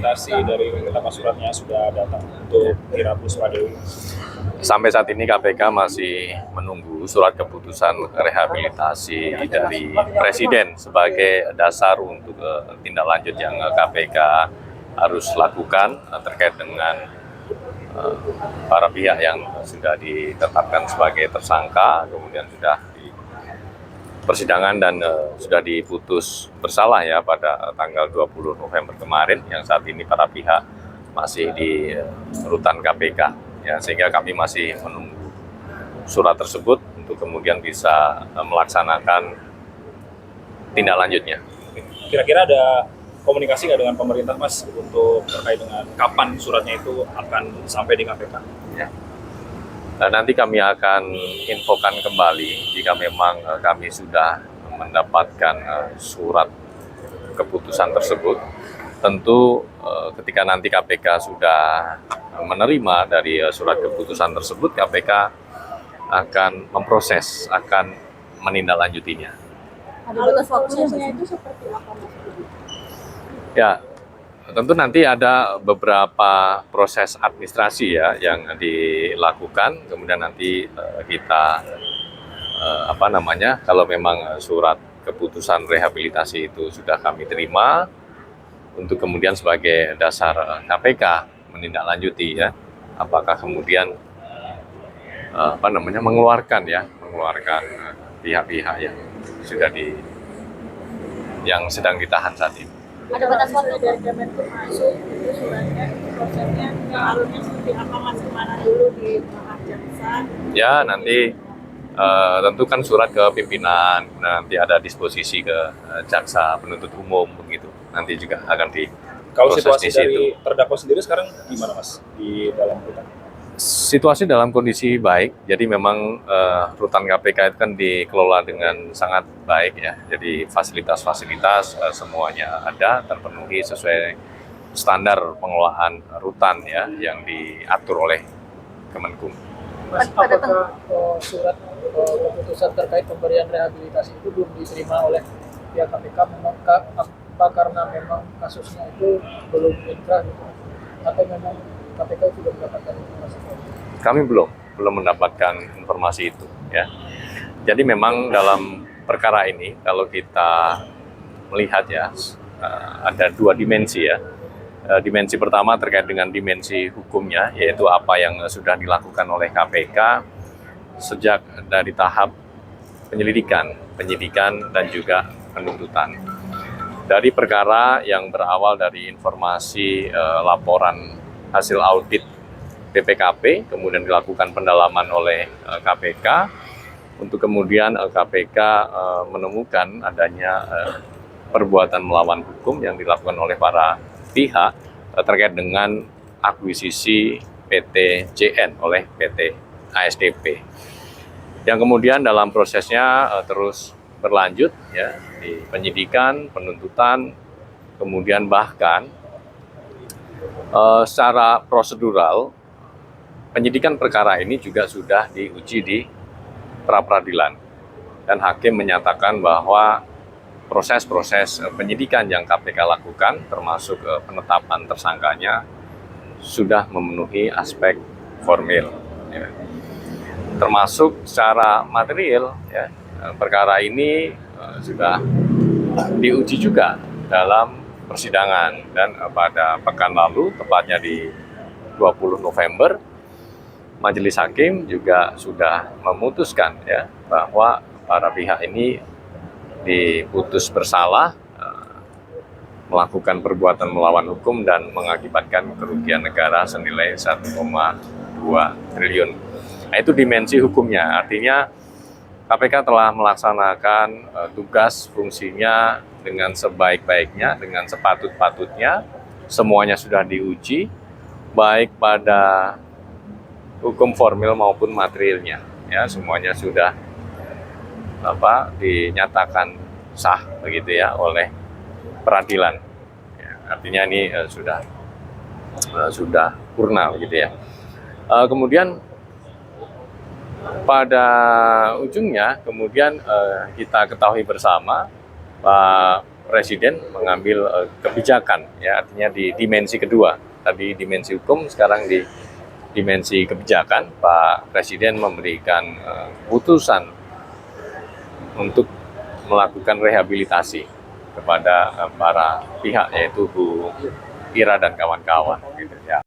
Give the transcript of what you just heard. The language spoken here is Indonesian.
dari kenapa suratnya sudah datang untuk Ira Puspadewi. Sampai saat ini KPK masih menunggu surat keputusan rehabilitasi dari Presiden sebagai dasar untuk tindak lanjut yang KPK harus lakukan terkait dengan para pihak yang sudah ditetapkan sebagai tersangka, kemudian sudah di persidangan dan sudah diputus bersalah ya pada tanggal 20 November kemarin, yang saat ini para pihak masih di rutan KPK ya, sehingga kami masih menunggu surat tersebut untuk kemudian bisa melaksanakan tindak lanjutnya. Kira-kira ada komunikasi nggak dengan pemerintah, Mas, untuk terkait dengan kapan suratnya itu akan sampai di KPK? Ya. Nah, nanti kami akan infokan kembali jika memang kami sudah mendapatkan surat keputusan tersebut. Tentu ketika nanti KPK sudah menerima dari surat keputusan tersebut, KPK akan memproses, akan menindaklanjutinya. Ada batas waktunya itu seperti apa, Mas? Ya, tentu nanti ada beberapa proses administrasi ya yang dilakukan, kemudian nanti kita kalau memang surat keputusan rehabilitasi itu sudah kami terima, untuk kemudian sebagai dasar KPK menindaklanjuti ya, apakah kemudian mengeluarkan pihak-pihak yang sudah yang sedang ditahan saat ini. Ada batas waktu dari Kemenkum masuk itu suratnya, prosesnya alurnya seperti apa, Mas? Kemana dulu di Mahkamah Jaksa? Ya, nanti tentu kan surat ke pimpinan, nanti ada disposisi ke jaksa penuntut umum begitu. Nanti juga akan di Kalau proses situasi di situ. dari terdakwa sendiri sekarang gimana, Mas, di dalam rutan? Situasi dalam kondisi baik, jadi memang rutan KPK itu kan dikelola dengan sangat baik ya. Jadi fasilitas-fasilitas semuanya ada, terpenuhi sesuai standar pengelolaan rutan ya yang diatur oleh Kemenkum. Mas, apakah surat keputusan terkait pemberian rehabilitasi itu belum diterima oleh pihak KPK? Memang apa karena memang kasusnya itu belum inkrah gitu, atau memang KPK sudah mendapatkan informasi? Kami belum mendapatkan informasi itu ya. Jadi memang dalam perkara ini kalau kita melihat ya ada dua dimensi ya. Dimensi pertama terkait dengan dimensi hukumnya, yaitu apa yang sudah dilakukan oleh KPK sejak dari tahap penyidikan dan juga penuntutan. Dari perkara yang berawal dari informasi laporan hasil audit BPKP, kemudian dilakukan pendalaman oleh KPK, untuk kemudian KPK menemukan adanya perbuatan melawan hukum yang dilakukan oleh para pihak terkait dengan akuisisi PT JN oleh PT ASDP. Yang kemudian dalam prosesnya terus berlanjut ya di penyidikan, penuntutan, kemudian bahkan secara prosedural penyidikan perkara ini juga sudah diuji di pra-peradilan, dan hakim menyatakan bahwa proses-proses penyidikan yang KPK lakukan, termasuk penetapan tersangkanya, sudah memenuhi aspek formil. Ya. Termasuk secara material, ya, perkara ini sudah diuji juga dalam persidangan, dan pada pekan lalu, tepatnya di 20 November, Majelis Hakim juga sudah memutuskan ya bahwa para pihak ini diputus bersalah melakukan perbuatan melawan hukum dan mengakibatkan kerugian negara senilai 1,2 triliun. Nah, itu dimensi hukumnya, artinya KPK telah melaksanakan tugas fungsinya dengan sebaik-baiknya, dengan sepatut-patutnya, semuanya sudah diuji, baik pada hukum formil maupun materialnya, ya semuanya sudah dinyatakan sah begitu ya oleh peradilan. Ya, artinya ini sudah purna begitu ya. Kemudian pada ujungnya kemudian kita ketahui bersama Pak Presiden mengambil kebijakan, ya artinya di dimensi kedua, tadi dimensi hukum, sekarang di dimensi kebijakan. Pak Presiden memberikan putusan untuk melakukan rehabilitasi kepada para pihak, yaitu Bu Ira dan kawan-kawan gitu ya.